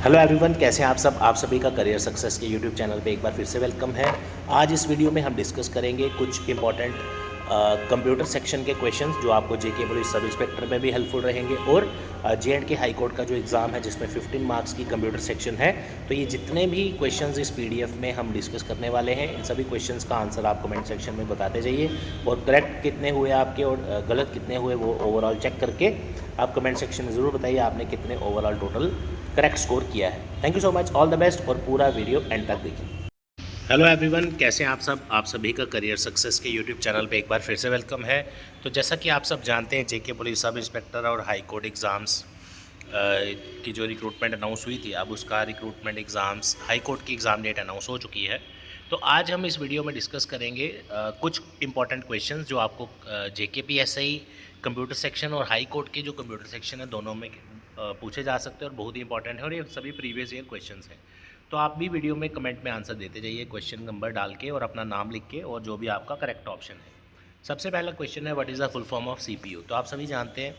Hello everyone, कैसे हैं आप सब। आप सभी का करियर सक्सेस के यूट्यूब चैनल पे एक बार फिर से वेलकम है। आज इस वीडियो में हम डिस्कस करेंगे कुछ इंपॉर्टेंट कंप्यूटर सेक्शन के क्वेश्चंस जो आपको जेके पुलिस सब इंस्पेक्टर में भी हेल्पफुल रहेंगे और जे&के हाई कोर्ट का जो एग्ज़ाम है जिसमें 15 मार्क्स की कंप्यूटर सेक्शन है। तो ये जितने भी क्वेश्चंस इस पीडीएफ में हम डिस्कस करने वाले हैं, इन सभी क्वेश्चंस का आंसर आप कमेंट सेक्शन में बताते जाइए और करेक्ट कितने हुए आपके और गलत कितने हुए वो ओवरऑल चेक करके आप कमेंट सेक्शन में ज़रूर बताइए आपने कितने ओवरऑल टोटल करेक्ट स्कोर किया है। Thank you so much, all the best और पूरा वीडियो एंड तक देखिए। हेलो एवरीवन, कैसे हैं आप सब। आप सभी का करियर सक्सेस के यूट्यूब चैनल पे एक बार फिर से वेलकम है। तो जैसा कि आप सब जानते हैं, जेके पुलिस सब इंस्पेक्टर और हाई कोर्ट एग्ज़ाम्स की जो रिक्रूटमेंट अनाउंस हुई थी, अब उसका रिक्रूटमेंट एग्ज़ाम्स हाई कोर्ट की एग्ज़ाम डेट अनाउंस हो चुकी है। तो आज हम इस वीडियो में डिस्कस करेंगे कुछ इंपॉर्टेंट क्वेश्चंस जो आपको जेके पीएसआई कंप्यूटर सेक्शन और हाई कोर्ट के जो कंप्यूटर सेक्शन है दोनों में पूछे जा सकते हैं और बहुत ही इंपॉर्टेंट है और ये सभी प्रीवियस ईयर क्वेश्चंस हैं। तो आप भी वीडियो में कमेंट में आंसर देते जाइए क्वेश्चन नंबर डाल के और अपना नाम लिख के और जो भी आपका करेक्ट ऑप्शन है। सबसे पहला क्वेश्चन है, what is the full form of CPU. तो आप सभी जानते हैं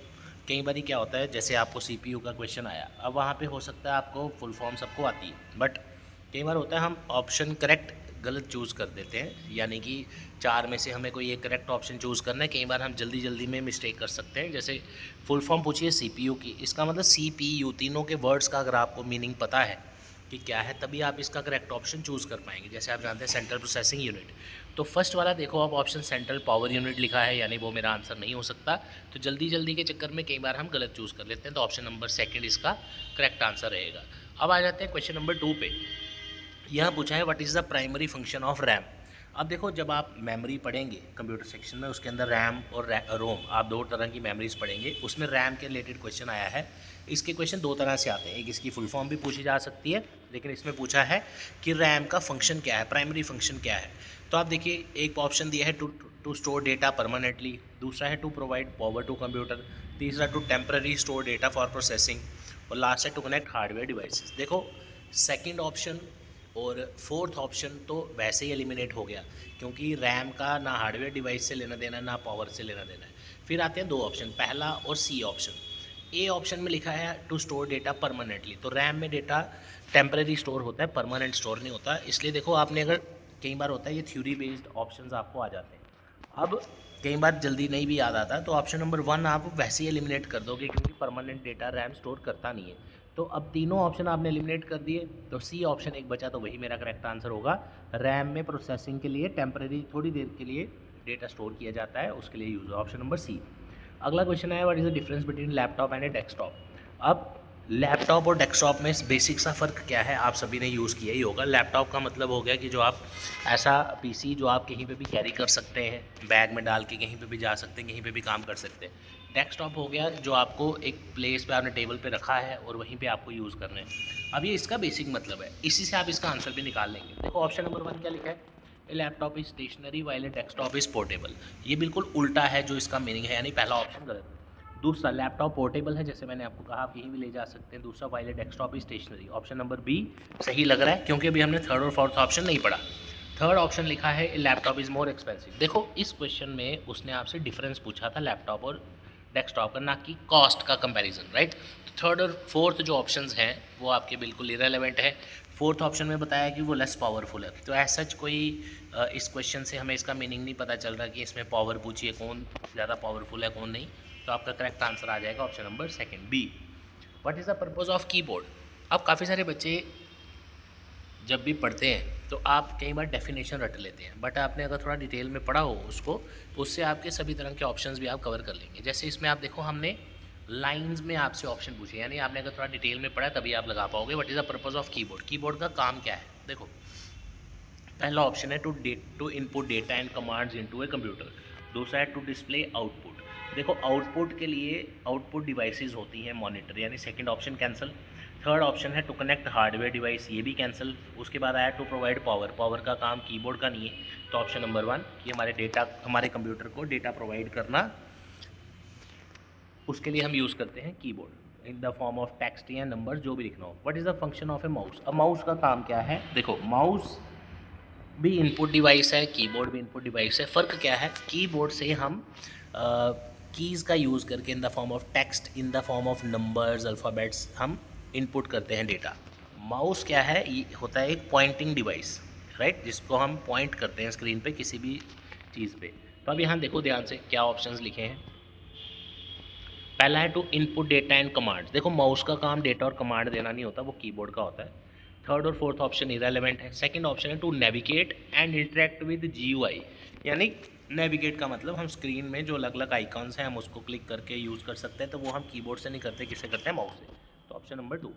कई बार क्या होता है, जैसे आपको सीपीयू का क्वेश्चन आया, अब वहाँ पे हो सकता है आपको फुल फॉर्म सबको आती है, बट कई बार होता है हम ऑप्शन करेक्ट गलत चूज़ कर देते हैं, यानी कि 4 में से हमें कोई एक करेक्ट ऑप्शन चूज़ करना है, कई बार हम जल्दी जल्दी में मिस्टेक कर सकते हैं। जैसे फुल फॉर्म पूछिए सीपीयू की, इसका मतलब सीपीयू, तीनों के वर्ड्स का अगर आपको मीनिंग पता है कि क्या है, तभी आप इसका करेक्ट ऑप्शन चूज़ कर पाएंगे। जैसे आप जानते हैं सेंट्रल प्रोसेसिंग यूनिट, तो फर्स्ट वाला देखो आप ऑप्शन सेंट्रल पावर यूनिट लिखा है, यानी वो मेरा आंसर नहीं हो सकता। तो जल्दी जल्दी के चक्कर में कई बार हम गलत चूज़ कर लेते हैं, तो ऑप्शन नंबर सेकंड इसका करेक्ट आंसर रहेगा। अब आ जाते हैं क्वेश्चन नंबर 2 पे। यह पूछा है, what is the primary function of RAM. अब देखो, जब आप मेमोरी पढ़ेंगे कंप्यूटर सेक्शन में, उसके अंदर रैम और रोम, आप दो तरह की मेमोरीज पढ़ेंगे, उसमें रैम के रिलेटेड क्वेश्चन आया है। इसके क्वेश्चन दो तरह से आते हैं, एक इसकी फुल फॉर्म भी पूछी जा सकती है, लेकिन इसमें पूछा है कि रैम का फंक्शन क्या है, प्राइमरी फंक्शन क्या है। तो आप देखिए, एक ऑप्शन दिया है टू स्टोर डेटा परमानेंटली, दूसरा है to provide power to computer, तीसरा to temporary store data for processing, और लास्ट है टू कनेक्ट हार्डवेयर डिवाइसेस। देखो, सेकेंड ऑप्शन और फोर्थ ऑप्शन तो वैसे ही एलिमिनेट हो गया, क्योंकि रैम का ना हार्डवेयर डिवाइस से लेना देना ना पावर से लेना देना है। फिर आते हैं दो ऑप्शन, पहला और सी ऑप्शन। ए ऑप्शन में लिखा है टू स्टोर डेटा परमानेंटली, तो रैम में डेटा टेम्परेरी स्टोर होता है, परमानेंट स्टोर नहीं होता। इसलिए देखो, आपने अगर कई बार होता है ये थ्योरी बेस्ड ऑप्शंस आपको आ जाते हैं, अब कई बार जल्दी नहीं भी याद आता, तो ऑप्शन नंबर 1 आप वैसे ही एलिमिनेट कर दोगे, क्योंकि परमानेंट डेटा रैम स्टोर करता नहीं है। तो अब तीनों ऑप्शन आपने एलिमिनेट कर दिए, तो सी ऑप्शन एक बचा, तो वही मेरा करेक्ट आंसर होगा। रैम में प्रोसेसिंग के लिए टेम्परेरी थोड़ी देर के लिए डेटा स्टोर किया जाता है, उसके लिए यूज़ है ऑप्शन नंबर सी। अगला क्वेश्चन है, what is the difference between laptop and A desktop. अब लैपटॉप और डेस्कटॉप में बेसिक सा फ़र्क क्या है, आप सभी ने यूज़ किया ही होगा। लैपटॉप का मतलब हो गया कि जो आप ऐसा पीसी जो आप कहीं पे भी कैरी कर सकते हैं, बैग में डाल के कहीं पे भी जा सकते हैं, कहीं पे भी काम कर सकते हैं। डेस्कटॉप हो गया जो आपको एक प्लेस पे आपने टेबल पे रखा है और वहीं पे आपको यूज़ करना है। अब ये इसका बेसिक मतलब है, इसी से आप इसका आंसर भी निकाल लेंगे। देखो, ऑप्शन नंबर 1 क्या लिखा है, a laptop is stationary while a desktop is portable. ये बिल्कुल उल्टा है जो इसका मीनिंग है, यानी पहला ऑप्शन गलत। दूसरा, लैपटॉप पोर्टेबल है, जैसे मैंने आपको कहा आप कहीं भी ले जा सकते हैं। दूसरा, while a desktop is stationary, option number B सही लग रहा है, क्योंकि अभी हमने थर्ड और फोर्थ ऑप्शन नहीं पढ़ा। थर्ड ऑप्शन लिखा है लैपटॉप इज़ मोर एक्सपेंसिव। देखो, इस क्वेश्चन में उसने आपसे डिफरेंस पूछा था लैपटॉप और डेस्कटॉप का, ना कि कॉस्ट का कंपैरिजन, राइट। थर्ड और फोर्थ जो ऑप्शंस हैं वो आपके बिल्कुल इरेलेवेंट है। फोर्थ ऑप्शन में बताया कि वो लेस पावरफुल है, तो ऐसा कोई इस क्वेश्चन से हमें इसका मीनिंग नहीं पता चल रहा कि इसमें पावर पूछिए कौन ज़्यादा पावरफुल है कौन नहीं। तो आपका करेक्ट आंसर आ जाएगा option number second B. What is the purpose of keyboard. अब काफ़ी सारे बच्चे जब भी पढ़ते हैं तो आप कई बार डेफिनेशन रट लेते हैं, बट आपने अगर थोड़ा डिटेल में पढ़ा हो उसको, तो उससे आपके सभी तरह के ऑप्शंस भी आप कवर कर लेंगे। जैसे इसमें आप देखो, हमने लाइंस में आपसे ऑप्शन पूछे, यानी आपने अगर थोड़ा डिटेल में पढ़ा तभी आप लगा पाओगे। What is the purpose of keyboard, keyboard का काम क्या है। देखो, पहला ऑप्शन है to input data and commands into a computer. दूसरा है टू डिस्प्ले आउटपुट। देखो, आउटपुट के लिए आउटपुट डिवाइसेस होती हैं मॉनिटर, यानी second option cancel. Third option है टू कनेक्ट हार्डवेयर डिवाइस, ये भी कैंसिल। उसके बाद आया टू प्रोवाइड पावर, पावर का काम कीबोर्ड का नहीं है, तो ऑप्शन नंबर 1 कि हमारे कंप्यूटर को डेटा प्रोवाइड करना, उसके लिए हम यूज़ करते हैं keyboard in the form of text या नंबर, जो भी लिखना हो। What is the function of A mouse. अब माउस का काम क्या है। देखो, माउस भी इनपुट डिवाइस है, कीबोर्ड भी इनपुट डिवाइस है। फ़र्क क्या है, कीबोर्ड से हम कीज़ का यूज़ करके in the form of text, in the form of numbers, alphabets हम इनपुट करते हैं डेटा। माउस क्या है, ये होता है एक पॉइंटिंग डिवाइस, राइट, जिसको हम पॉइंट करते हैं स्क्रीन पे किसी भी चीज़ पे। तो अब यहाँ देखो ध्यान से क्या ऑप्शंस लिखे हैं। पहला है to input data and commands. देखो माउस का काम डेटा और कमांड देना नहीं होता, वो कीबोर्ड का होता है। थर्ड और फोर्थ ऑप्शन इरेलेवेंट है। सेकंड ऑप्शन है to navigate and interact with GUI, यानी नेविगेट का मतलब हम स्क्रीन में जो अलग अलग आइकॉन्स हैं हम उसको क्लिक करके यूज़ कर सकते हैं, तो वो हम कीबोर्ड से नहीं करते, किससे करते हैं, माउस से। तो ऑप्शन नंबर 2।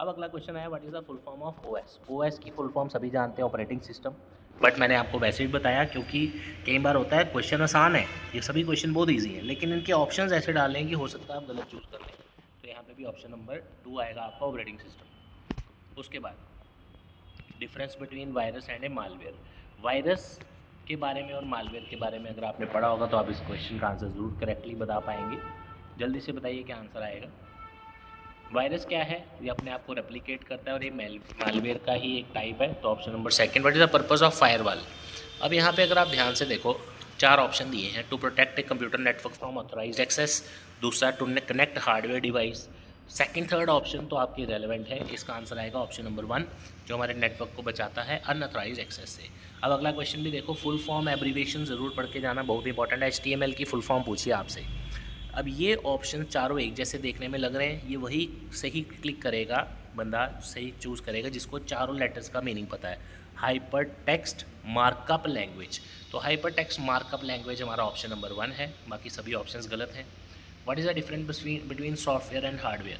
अब अगला क्वेश्चन है, what is the full form of OS. OS की फुल फॉर्म सभी जानते हैं, ऑपरेटिंग सिस्टम, बट मैंने आपको वैसे भी बताया क्योंकि कई बार होता है क्वेश्चन आसान है, ये सभी क्वेश्चन बहुत ईजी हैं, लेकिन इनके ऑप्शंस ऐसे डालने हैं कि हो सकता है आप गलत चूज़ कर लें। तो यहाँ पे भी ऑप्शन नंबर 2 आएगा आपका, ऑपरेटिंग सिस्टम। उसके बाद difference between virus and A malware. Virus के बारे में और मालवेयर के बारे में अगर आपने पढ़ा होगा तो आप इस क्वेश्चन का आंसर ज़रूर करेक्टली बता पाएंगे। जल्दी से बताइए क्या आंसर आएगा। वायरस क्या है, ये अपने आप को रेप्लिकेट करता है और ये मालवेयर का ही एक टाइप है। तो option number 2, what is the purpose of firewall. अब यहाँ पे अगर आप ध्यान से देखो 4 ऑप्शन दिए हैं। To protect a computer network from authorised access, दूसरा to connect hardware device, second third option तो आपकी रेलेवेंट है, इसका आंसर आएगा ऑप्शन नंबर 1, जो हमारे नेटवर्क को बचाता है अनऑथराइज्ड एक्सेस से। अब अगला क्वेश्चन भी देखो, फुल फॉर्म एब्रीविएशन ज़रूर पढ़ के जाना, बहुत इंपॉर्टेंट है। HTML की फुल फॉर्म पूछिए आपसे। अब ये ऑप्शन चारों एक जैसे देखने में लग रहे हैं, ये वही सही क्लिक करेगा बंदा, सही चूज़ करेगा जिसको चारों लेटर्स का मीनिंग पता है। हाइपर टेक्स्ट मार्कअप लैंग्वेज, तो हाइपर टेक्स्ट मार्कअप लैंग्वेज हमारा ऑप्शन नंबर 1 है, बाकी सभी ऑप्शंस गलत हैं। What is the difference between software and hardware.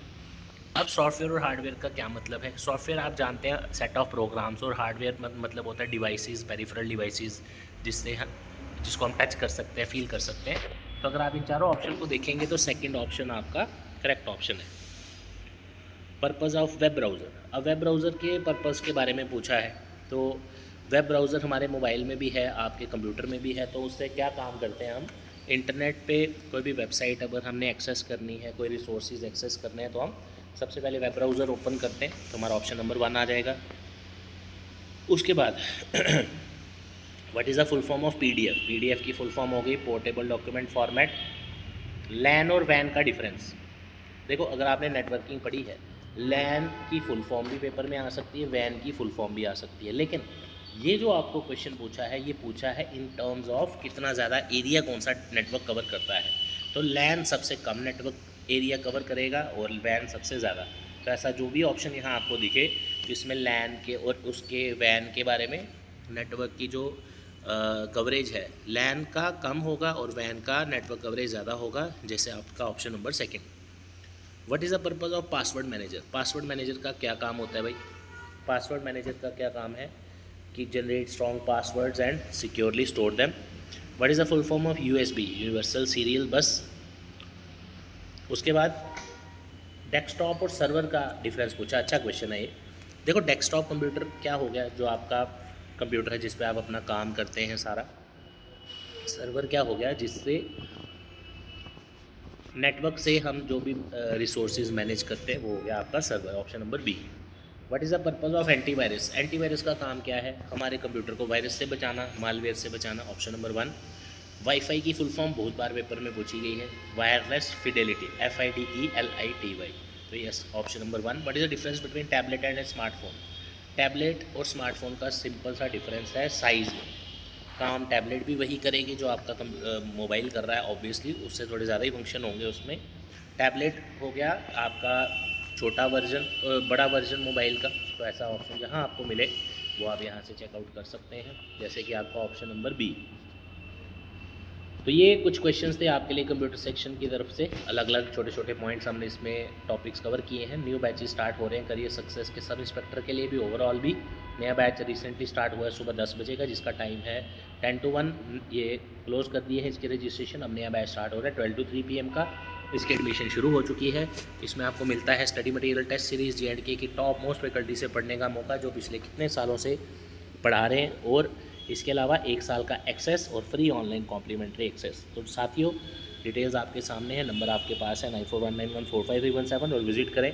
अब सॉफ्टवेयर और हार्डवेयर का क्या मतलब है। सॉफ्टवेयर आप जानते हैं सेट ऑफ प्रोग्राम्स, और हार्डवेयर मतलब होता है डिवाइसेस, पेरिफेरल डिवाइसेस, जिसको हम टच कर सकते हैं, फील कर सकते हैं। तो अगर आप इन चारों ऑप्शन को देखेंगे तो सेकंड ऑप्शन आपका करेक्ट ऑप्शन है। Purpose of web browser. अब वेब ब्राउज़र के पर्पज़ के बारे में पूछा है, तो वेब ब्राउज़र हमारे मोबाइल में भी है, आपके कंप्यूटर में भी है। तो उससे क्या काम करते हैं हम, इंटरनेट पे कोई भी वेबसाइट अगर हमने एक्सेस करनी है, कोई रिसोर्सेज एक्सेस करने हैं, तो हम सबसे पहले वेब ब्राउज़र ओपन करते हैं, तो हमारा ऑप्शन नंबर 1 आ जाएगा। उसके बाद what is the full form of PDF। PDF की फुल फॉर्म हो गई पोर्टेबल डॉक्यूमेंट फॉर्मेट। लैन और वैन का डिफरेंस देखो, अगर आपने नेटवर्किंग पढ़ी है, लैन की फुल फॉर्म भी पेपर में आ सकती है, वैन की फुल फॉर्म भी आ सकती है, लेकिन ये जो आपको क्वेश्चन पूछा है, ये पूछा है इन टर्म्स ऑफ कितना ज़्यादा एरिया कौन सा नेटवर्क कवर करता है। तो लैन सबसे कम नेटवर्क एरिया कवर करेगा और वैन सबसे ज़्यादा। तो ऐसा जो भी ऑप्शन यहाँ आपको दिखे जिसमें लैन के और उसके वैन के बारे में नेटवर्क की जो कवरेज है, लैन का कम होगा और वैन का नेटवर्क कवरेज ज़्यादा होगा, जैसे आपका option number 2। What is the purpose of password manager. Password manager का क्या काम होता है भाई। पासवर्ड मैनेजर का क्या काम है कि generate strong passwords and securely store them. What is the full form of USB, universal serial बस। उसके बाद डेस्कटॉप और सर्वर का डिफरेंस पूछा, अच्छा क्वेश्चन है ये। देखो डेस्कटॉप कंप्यूटर क्या हो गया, जो आपका कंप्यूटर है जिस पे आप अपना काम करते हैं सारा। सर्वर क्या हो गया, जिससे नेटवर्क से हम जो भी रिसोर्सेज मैनेज करते हैं, वो हो गया आपका server, option number B। What is the purpose of antivirus. Antivirus का काम क्या है, हमारे कंप्यूटर को वायरस से बचाना, मालवेयर से बचाना, ऑप्शन नंबर 1। वाईफाई की फुल फॉर्म बहुत बार पेपर में पूछी गई है, वायरलेस फिडेलिटी, FIDELITY। तो yes, option number 1। What is the difference between tablet and smartphone. Tablet और स्मार्टफोन का सिंपल सा डिफरेंस है साइज़ में। काम टैबलेट भी वही करेगी जो आपका मोबाइल कर रहा है, ऑब्वियसली उससे थोड़े ज़्यादा ही फंक्शन होंगे उसमें। टैबलेट हो गया आपका छोटा वर्जन, बड़ा वर्जन मोबाइल का। तो ऐसा ऑप्शन जहाँ आपको मिले वो आप यहाँ से चेकआउट कर सकते हैं, जैसे कि आपका ऑप्शन नंबर B। तो ये कुछ क्वेश्चंस थे आपके लिए कंप्यूटर सेक्शन की तरफ से, अलग अलग छोटे छोटे पॉइंट्स हमने इसमें टॉपिक्स कवर किए हैं। न्यू बैचेस स्टार्ट हो रहे हैं करियर सक्सेस के सब इंस्पेक्टर के लिए भी, ओवरऑल भी नया बैच रिसेंटली स्टार्ट हुआ है सुबह 10 बजे का, जिसका टाइम है 10 to 1। ये क्लोज़ कर दिए हैं इसके रजिस्ट्रेशन, अब नया बैच स्टार्ट हो रहा है 12 to 3 PM का। इसकी एडमिशन शुरू हो चुकी है। इसमें आपको मिलता है study material, test series, J&K की टॉप मोस्ट फैकल्टी से पढ़ने का मौका, जो पिछले कितने सालों से पढ़ा रहे हैं, और इसके अलावा 1 साल का एक्सेस और फ्री ऑनलाइन कॉम्प्लीमेंट्री एक्सेस। तो साथियों, डिटेल्स आपके सामने है, नंबर आपके पास है 9419145317, और विजिट करें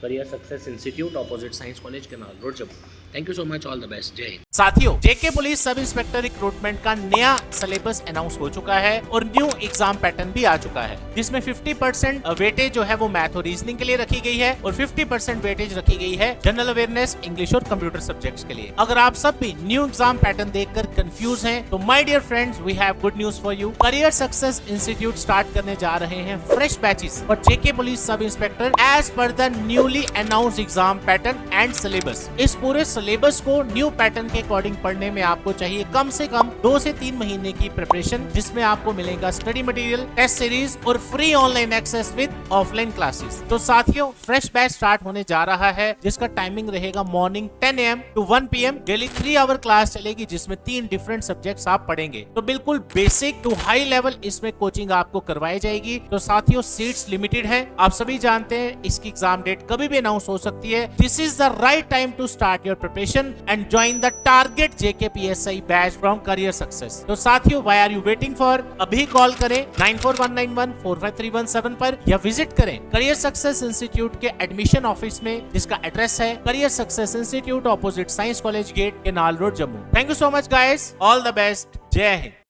career success institute, opposite science college, canal road, Jammu. Thank you so much, all the best, जय हिंद। साथियों, जेके पुलिस सब इंस्पेक्टर रिक्रूटमेंट का नया सिलेबस अनाउंस हो चुका है और न्यू एग्जाम पैटर्न भी आ चुका है, जिसमें 50% वेटेज जो है वो मैथ और रीजनिंग के लिए रखी गई है और 50% वेटेज रखी गई है जनरल अवेयरनेस, इंग्लिश और कंप्यूटर सब्जेक्ट्स के लिए। अगर आप सब भी न्यू एग्जाम पैटर्न देखकर कंफ्यूज हैं, तो my dear friends, we have good news for you. Career success institute start करने जा रहे हैं fresh batches for JK police sub inspector as per the newly announced exam pattern and syllabus. इस पूरे syllabus को new pattern के according पढ़ने में आपको चाहिए कम से कम 2 से 3 महीने की प्रिपरेशन, जिसमें आपको मिलेगा स्टडी मटेरियल, टेस्ट सीरीज और free online access with offline classes. तो साथियों, फ्रेश बैच स्टार्ट होने जा रहा है, जिसका टाइमिंग रहेगा morning 10 AM to 1 PM। Daily 3 hour class चलेगी, जिसमें 3 डिफरेंट सब्जेक्ट्स आप पढ़ेंगे। तो बिल्कुल बेसिक टू हाई लेवल इसमें कोचिंग आपको करवाई जाएगी। तो साथियों, सीट्स लिमिटेड है, आप सभी जानते हैं। इसकी एग्जाम डेट कभी भी अनाउंस हो सकती है। This is the right time to start your preparation and join the target JKPSI batch from career success. तो साथियों, why are you waiting for? अभी कॉल करें 9419145317 पर या विजिट करें करियर सक्सेस इंस्टीट्यूट के एडमिशन ऑफिस में, जिसका एड्रेस है career success institute opposite science college gate, canal road, Jammu. Thank you so much guys, all the best, जय हिंद।